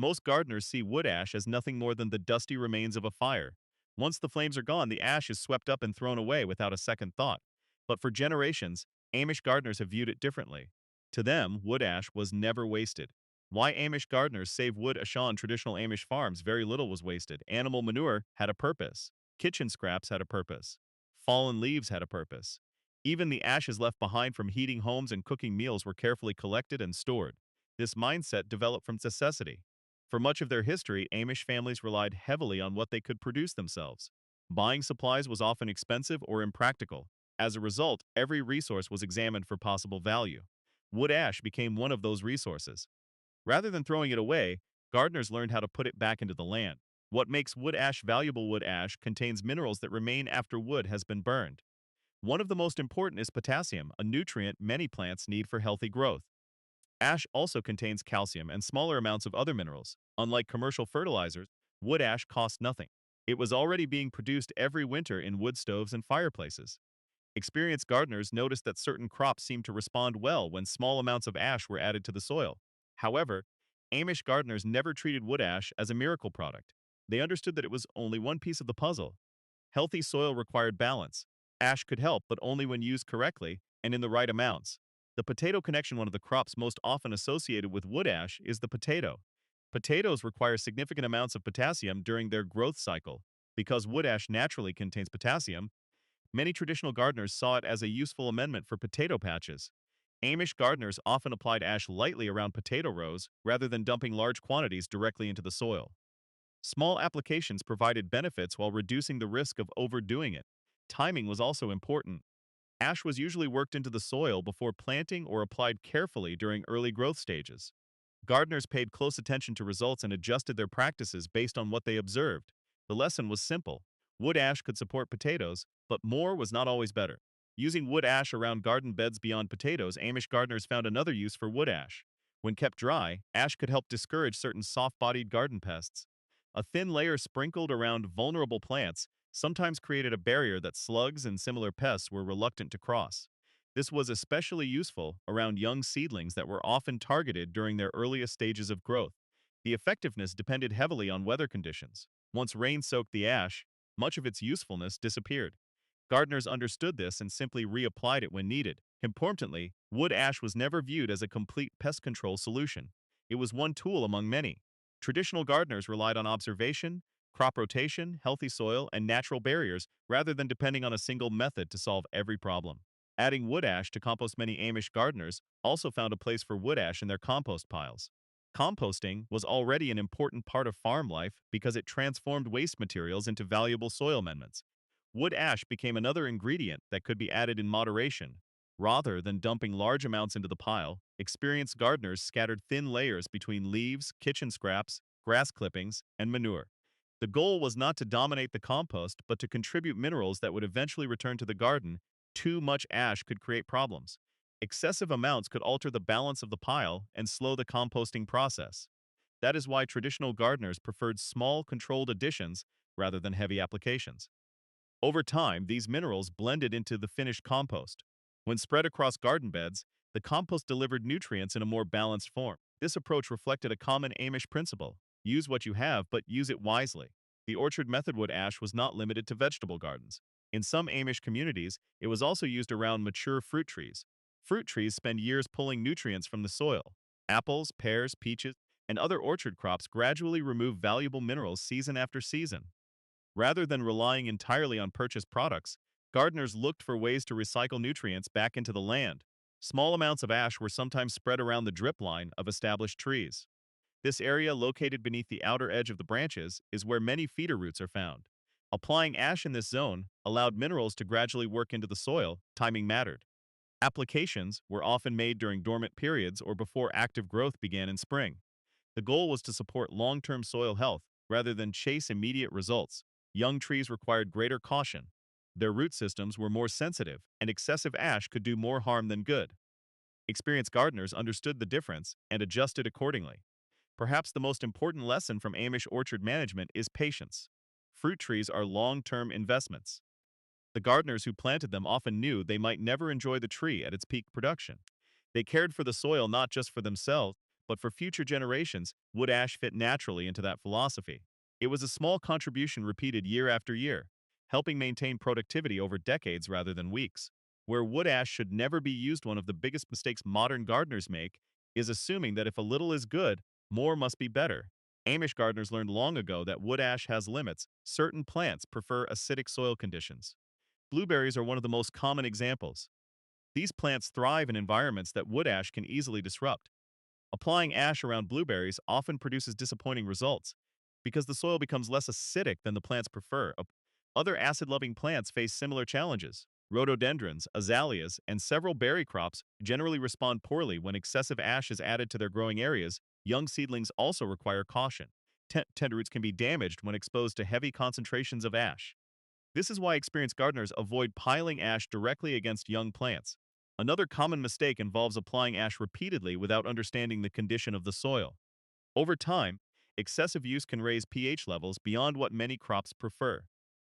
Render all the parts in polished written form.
Most gardeners see wood ash as nothing more than the dusty remains of a fire. Once the flames are gone, the ash is swept up and thrown away without a second thought. But for generations, Amish gardeners have viewed it differently. To them, wood ash was never wasted. Why Amish gardeners save wood ash on traditional Amish farms? Very little was wasted. Animal manure had a purpose. Kitchen scraps had a purpose. Fallen leaves had a purpose. Even the ashes left behind from heating homes and cooking meals were carefully collected and stored. This mindset developed from necessity. For much of their history, Amish families relied heavily on what they could produce themselves. Buying supplies was often expensive or impractical. As a result, every resource was examined for possible value. Wood ash became one of those resources. Rather than throwing it away, gardeners learned how to put it back into the land. What makes wood ash valuable? Wood ash contains minerals that remain after wood has been burned. One of the most important is potassium, a nutrient many plants need for healthy growth. Ash also contains calcium and smaller amounts of other minerals. Unlike commercial fertilizers, wood ash costs nothing. It was already being produced every winter in wood stoves and fireplaces. Experienced gardeners noticed that certain crops seemed to respond well when small amounts of ash were added to the soil. However, Amish gardeners never treated wood ash as a miracle product. They understood that it was only one piece of the puzzle. Healthy soil required balance. Ash could help, but only when used correctly and in the right amounts. The potato connection. One of the crops most often associated with wood ash is the potato. Potatoes require significant amounts of potassium during their growth cycle. Because wood ash naturally contains potassium, many traditional gardeners saw it as a useful amendment for potato patches. Amish gardeners often applied ash lightly around potato rows rather than dumping large quantities directly into the soil. Small applications provided benefits while reducing the risk of overdoing it. Timing was also important. Ash was usually worked into the soil before planting or applied carefully during early growth stages. Gardeners paid close attention to results and adjusted their practices based on what they observed. The lesson was simple. Wood ash could support potatoes, but more was not always better. Using wood ash around garden beds beyond potatoes, Amish gardeners found another use for wood ash. When kept dry, ash could help discourage certain soft-bodied garden pests. A thin layer sprinkled around vulnerable plants sometimes created a barrier that slugs and similar pests were reluctant to cross. This was especially useful around young seedlings that were often targeted during their earliest stages of growth. The effectiveness depended heavily on weather conditions. Once rain soaked the ash, much of its usefulness disappeared. Gardeners understood this and simply reapplied it when needed. Importantly, wood ash was never viewed as a complete pest control solution. It was one tool among many. Traditional gardeners relied on observation, crop rotation, healthy soil, and natural barriers rather than depending on a single method to solve every problem. Adding wood ash to compost. Many Amish gardeners also found a place for wood ash in their compost piles. Composting was already an important part of farm life because it transformed waste materials into valuable soil amendments. Wood ash became another ingredient that could be added in moderation. Rather than dumping large amounts into the pile, experienced gardeners scattered thin layers between leaves, kitchen scraps, grass clippings, and manure. The goal was not to dominate the compost, but to contribute minerals that would eventually return to the garden. Too much ash could create problems. Excessive amounts could alter the balance of the pile and slow the composting process. That is why traditional gardeners preferred small, controlled additions rather than heavy applications. Over time, these minerals blended into the finished compost. When spread across garden beds, the compost delivered nutrients in a more balanced form. This approach reflected a common Amish principle: use what you have, but use it wisely. The orchard method. Wood ash was not limited to vegetable gardens. In some Amish communities, it was also used around mature fruit trees. Fruit trees spend years pulling nutrients from the soil. Apples, pears, peaches, and other orchard crops gradually remove valuable minerals season after season. Rather than relying entirely on purchased products, gardeners looked for ways to recycle nutrients back into the land. Small amounts of ash were sometimes spread around the drip line of established trees. This area, located beneath the outer edge of the branches, is where many feeder roots are found. Applying ash in this zone allowed minerals to gradually work into the soil. Timing mattered. Applications were often made during dormant periods or before active growth began in spring. The goal was to support long-term soil health rather than chase immediate results. Young trees required greater caution. Their root systems were more sensitive, and excessive ash could do more harm than good. Experienced gardeners understood the difference and adjusted accordingly. Perhaps the most important lesson from Amish orchard management is patience. Fruit trees are long-term investments. The gardeners who planted them often knew they might never enjoy the tree at its peak production. They cared for the soil not just for themselves, but for future generations, wood ash fit naturally into that philosophy. It was a small contribution repeated year after year, helping maintain productivity over decades rather than weeks. Where wood ash should never be used, one of the biggest mistakes modern gardeners make is assuming that if a little is good, more must be better. Amish gardeners learned long ago that wood ash has limits. Certain plants prefer acidic soil conditions. Blueberries are one of the most common examples. These plants thrive in environments that wood ash can easily disrupt. Applying ash around blueberries often produces disappointing results because the soil becomes less acidic than the plants prefer. Other acid-loving plants face similar challenges. Rhododendrons, azaleas, and several berry crops generally respond poorly when excessive ash is added to their growing areas. Young seedlings also require caution. Tender roots can be damaged when exposed to heavy concentrations of ash. This is why experienced gardeners avoid piling ash directly against young plants. Another common mistake involves applying ash repeatedly without understanding the condition of the soil. Over time, excessive use can raise pH levels beyond what many crops prefer.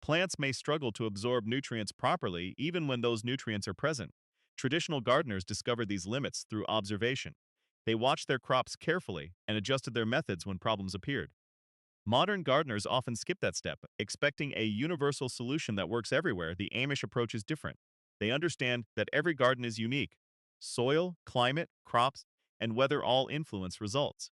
Plants may struggle to absorb nutrients properly even when those nutrients are present. Traditional gardeners discovered these limits through observation. They watched their crops carefully and adjusted their methods when problems appeared. Modern gardeners often skip that step, expecting a universal solution that works everywhere. The Amish approach is different. They understand that every garden is unique. Soil, climate, crops, and weather all influence results.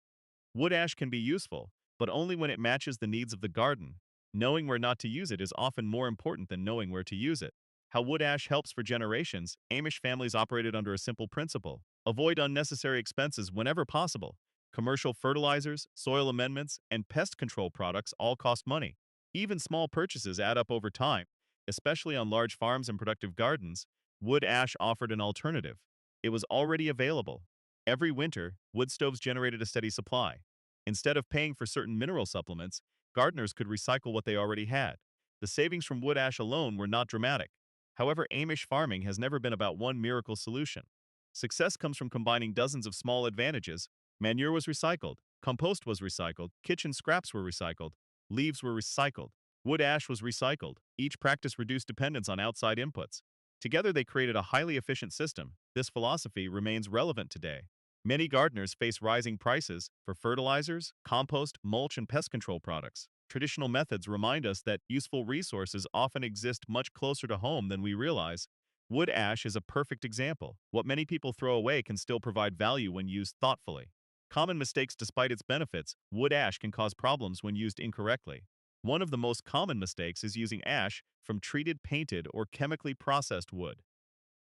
Wood ash can be useful, but only when it matches the needs of the garden. Knowing where not to use it is often more important than knowing where to use it. How wood ash helps for generations, Amish families operated under a simple principle: avoid unnecessary expenses whenever possible. Commercial fertilizers, soil amendments, and pest control products all cost money. Even small purchases add up over time, especially on large farms and productive gardens. Wood ash offered an alternative. It was already available. Every winter, wood stoves generated a steady supply. Instead of paying for certain mineral supplements, gardeners could recycle what they already had. The savings from wood ash alone were not dramatic. However, Amish farming has never been about one miracle solution. Success comes from combining dozens of small advantages. Manure was recycled, compost was recycled, kitchen scraps were recycled, leaves were recycled, wood ash was recycled. Each practice reduced dependence on outside inputs. Together, they created a highly efficient system. This philosophy remains relevant today. Many gardeners face rising prices for fertilizers, compost, mulch, and pest control products. Traditional methods remind us that useful resources often exist much closer to home than we realize. Wood ash is a perfect example. What many people throw away can still provide value when used thoughtfully. Common mistakes. Despite its benefits, wood ash can cause problems when used incorrectly. One of the most common mistakes is using ash from treated, painted, or chemically processed wood.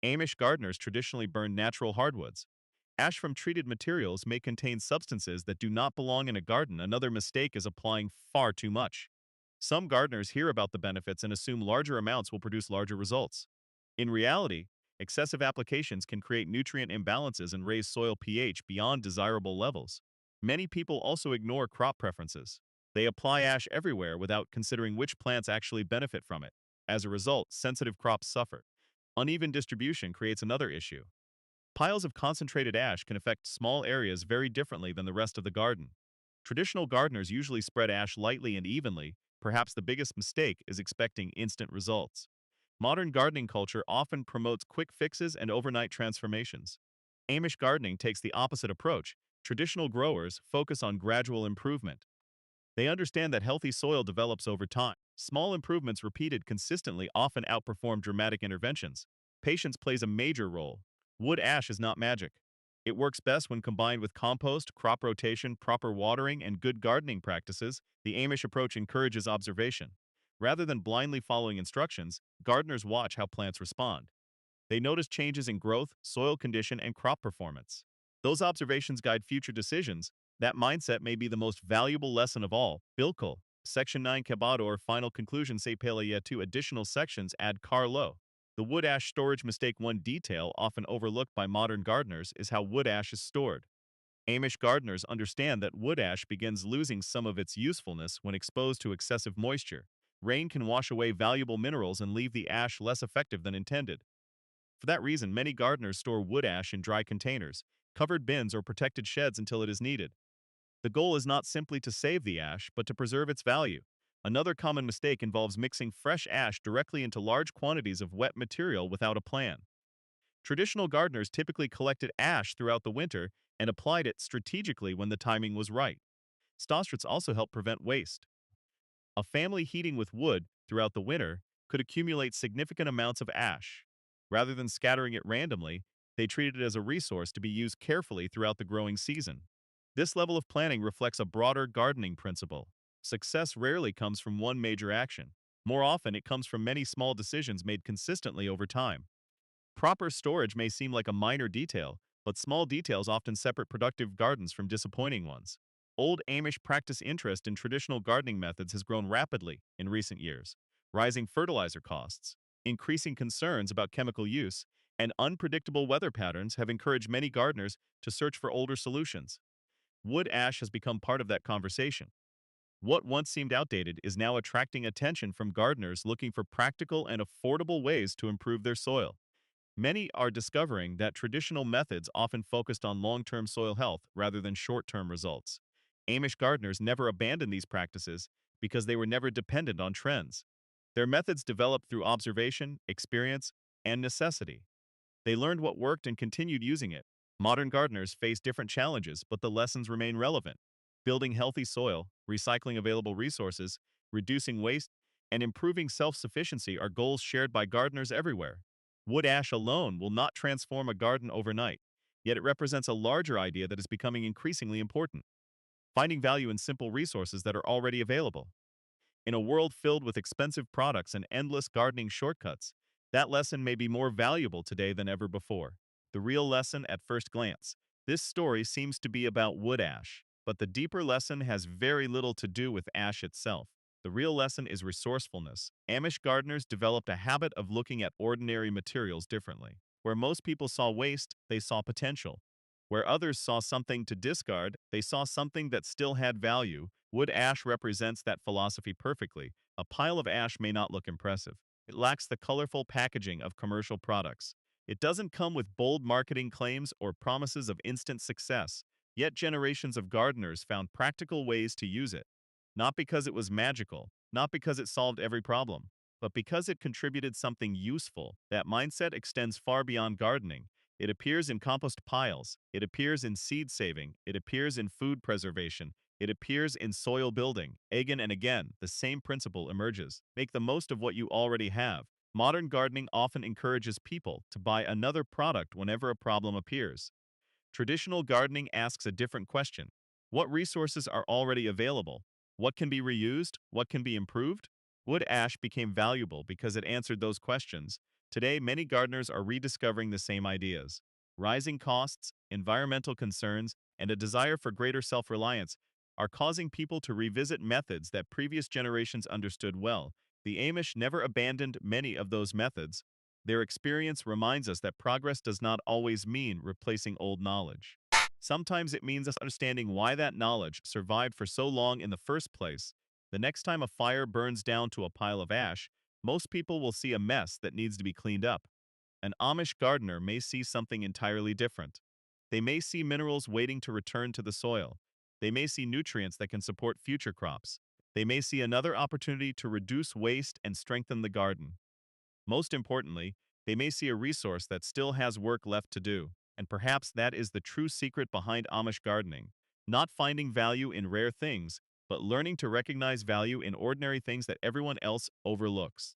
Amish gardeners traditionally burn natural hardwoods. Ash from treated materials may contain substances that do not belong in a garden. Another mistake is applying far too much. Some gardeners hear about the benefits and assume larger amounts will produce larger results. In reality, excessive applications can create nutrient imbalances and raise soil pH beyond desirable levels. Many people also ignore crop preferences. They apply ash everywhere without considering which plants actually benefit from it. As a result, sensitive crops suffer. Uneven distribution creates another issue. Piles of concentrated ash can affect small areas very differently than the rest of the garden. Traditional gardeners usually spread ash lightly and evenly. Perhaps the biggest mistake is expecting instant results. Modern gardening culture often promotes quick fixes and overnight transformations. Amish gardening takes the opposite approach. Traditional growers focus on gradual improvement. They understand that healthy soil develops over time. Small improvements repeated consistently often outperform dramatic interventions. Patience plays a major role. Wood ash is not magic. It works best when combined with compost, crop rotation, proper watering, and good gardening practices. The Amish approach encourages observation. Rather than blindly following instructions, gardeners watch how plants respond. They notice changes in growth, soil condition, and crop performance. Those observations guide future decisions. That mindset may be the most valuable lesson of all. Bilkul, Section 9 Kabador, final conclusion say Palaya 2 additional sections add Carlo. The wood ash storage mistake. One detail often overlooked by modern gardeners is how wood ash is stored. Amish gardeners understand that wood ash begins losing some of its usefulness when exposed to excessive moisture. Rain can wash away valuable minerals and leave the ash less effective than intended. For that reason, many gardeners store wood ash in dry containers, covered bins, or protected sheds until it is needed. The goal is not simply to save the ash, but to preserve its value. Another common mistake involves mixing fresh ash directly into large quantities of wet material without a plan. Traditional gardeners typically collected ash throughout the winter and applied it strategically when the timing was right. Stostrats also help prevent waste. A family heating with wood throughout the winter could accumulate significant amounts of ash. Rather than scattering it randomly, they treated it as a resource to be used carefully throughout the growing season. This level of planning reflects a broader gardening principle. Success rarely comes from one major action. More often, it comes from many small decisions made consistently over time. Proper storage may seem like a minor detail, but small details often separate productive gardens from disappointing ones. Old Amish practice interest in traditional gardening methods has grown rapidly in recent years. Rising fertilizer costs, increasing concerns about chemical use, and unpredictable weather patterns have encouraged many gardeners to search for older solutions. Wood ash has become part of that conversation. What once seemed outdated is now attracting attention from gardeners looking for practical and affordable ways to improve their soil. Many are discovering that traditional methods often focused on long-term soil health rather than short-term results. Amish gardeners never abandoned these practices because they were never dependent on trends. Their methods developed through observation, experience, and necessity. They learned what worked and continued using it. Modern gardeners face different challenges, but the lessons remain relevant. Building healthy soil, recycling available resources, reducing waste, and improving self-sufficiency are goals shared by gardeners everywhere. Wood ash alone will not transform a garden overnight, yet it represents a larger idea that is becoming increasingly important. Finding value in simple resources that are already available. In a world filled with expensive products and endless gardening shortcuts, that lesson may be more valuable today than ever before. The real lesson at first glance. This story seems to be about wood ash, but the deeper lesson has very little to do with ash itself. The real lesson is resourcefulness. Amish gardeners developed a habit of looking at ordinary materials differently. Where most people saw waste, they saw potential. Where others saw something to discard, they saw something that still had value. Wood ash represents that philosophy perfectly. A pile of ash may not look impressive. It lacks the colorful packaging of commercial products. It doesn't come with bold marketing claims or promises of instant success. Yet generations of gardeners found practical ways to use it. Not because it was magical, not because it solved every problem, but because it contributed something useful. That mindset extends far beyond gardening. It appears in compost piles, it appears in seed saving, it appears in food preservation, it appears in soil building. Again and again, the same principle emerges. Make the most of what you already have. Modern gardening often encourages people to buy another product whenever a problem appears. Traditional gardening asks a different question. What resources are already available? What can be reused? What can be improved? Wood ash became valuable because it answered those questions. Today, many gardeners are rediscovering the same ideas. Rising costs, environmental concerns, and a desire for greater self-reliance are causing people to revisit methods that previous generations understood well. The Amish never abandoned many of those methods. Their experience reminds us that progress does not always mean replacing old knowledge. Sometimes it means us understanding why that knowledge survived for so long in the first place. The next time a fire burns down to a pile of ash, most people will see a mess that needs to be cleaned up. An Amish gardener may see something entirely different. They may see minerals waiting to return to the soil. They may see nutrients that can support future crops. They may see another opportunity to reduce waste and strengthen the garden. Most importantly, they may see a resource that still has work left to do, and perhaps that is the true secret behind Amish gardening. Not finding value in rare things, but learning to recognize value in ordinary things that everyone else overlooks.